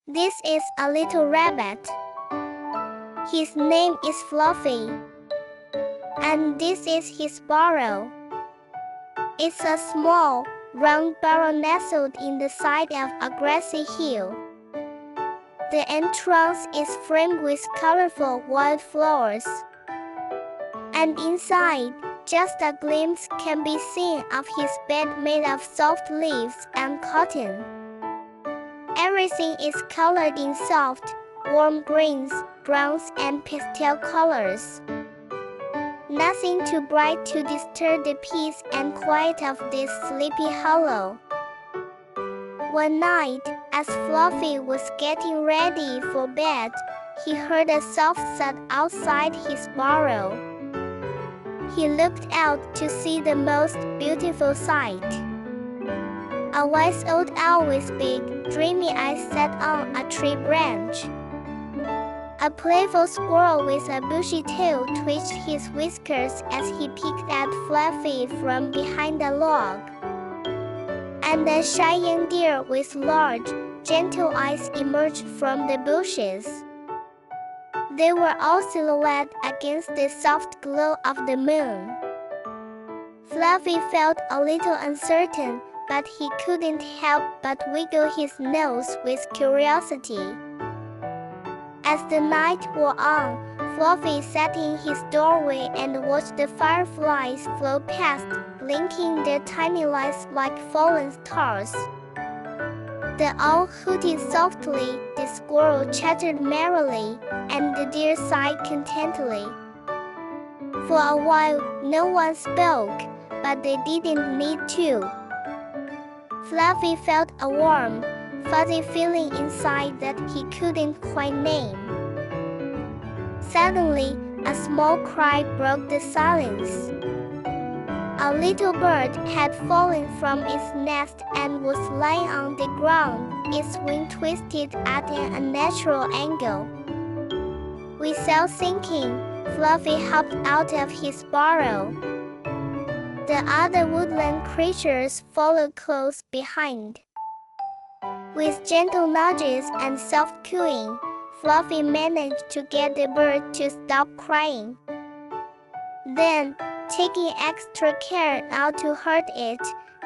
This is a little rabbit. His name is Fluffy. And this is his burrow. It's a small, round burrow nestled in the side of a grassy hill. The entrance is framed with colorful wildflowers. And inside, just a glimpse can be seen of his bed made of soft leaves and cotton. Everything is colored in soft, warm greens, browns, and pastel colors. Nothing too bright to disturb the peace and quiet of this sleepy hollow. One night, as Fluffy was getting ready for bed, he heard a soft thud outside his burrow. He looked out to see the most beautiful sight. A wise old owl with big, dreamy eyes sat on a tree branch. A playful squirrel with a bushy tail twitched his whiskers as he peeked at Fluffy from behind a log. And a shy young deer with large, gentle eyes emerged from the bushes. They were all silhouetted against the soft glow of the moon. Fluffy felt a little uncertain, but he couldn't help but wiggle his nose with curiosity. As the night wore on, Fluffy sat in his doorway and watched the fireflies float past, blinking their tiny lights like fallen stars. The owl hooted softly, the squirrel chattered merrily, and the deer sighed contentedly. For a while, no one spoke, but they didn't need to. Fluffy felt a warm, fuzzy feeling inside that he couldn't quite name. Suddenly, a small cry broke the silence. A little bird had fallen from its nest and was lying on the ground, its wing twisted at an unnatural angle. Without thinking, Fluffy hopped out of his burrow. The other woodland creatures followed close behind. With gentle nudges and soft cooing, Fluffy managed to get the bird to stop crying. Then, taking extra care not to hurt it,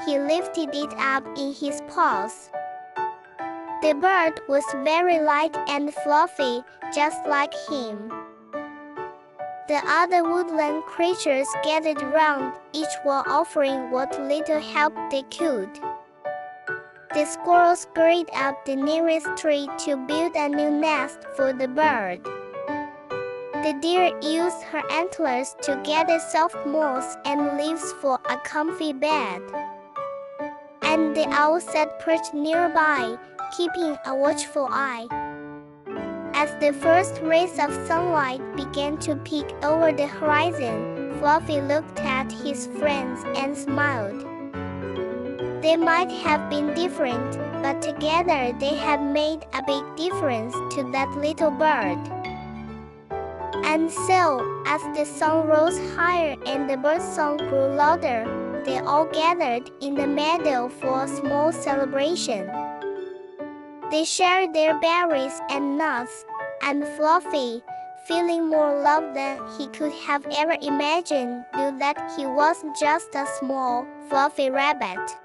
he lifted it up in his paws. The bird was very light and fluffy, just like him. The other woodland creatures gathered round, each one offering what little help they could. The squirrel scurried up the nearest tree to build a new nest for the bird. The deer used her antlers to gather soft moss and leaves for a comfy bed. And the owl sat perched nearby, keeping a watchful eye. As the first rays of sunlight began to peek over the horizon, Fluffy looked at his friends and smiled. They might have been different, but together they had made a big difference to that little bird. And so, as the sun rose higher and the birdsong grew louder, they all gathered in the meadow for a small celebration. They shared their berries and nuts, and Fluffy, feeling more loved than he could have ever imagined, knew that he wasn't just a small, fluffy rabbit.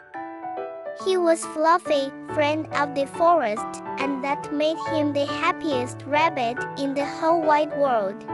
He was Fluffy, friend of the forest, and that made him the happiest rabbit in the whole wide world.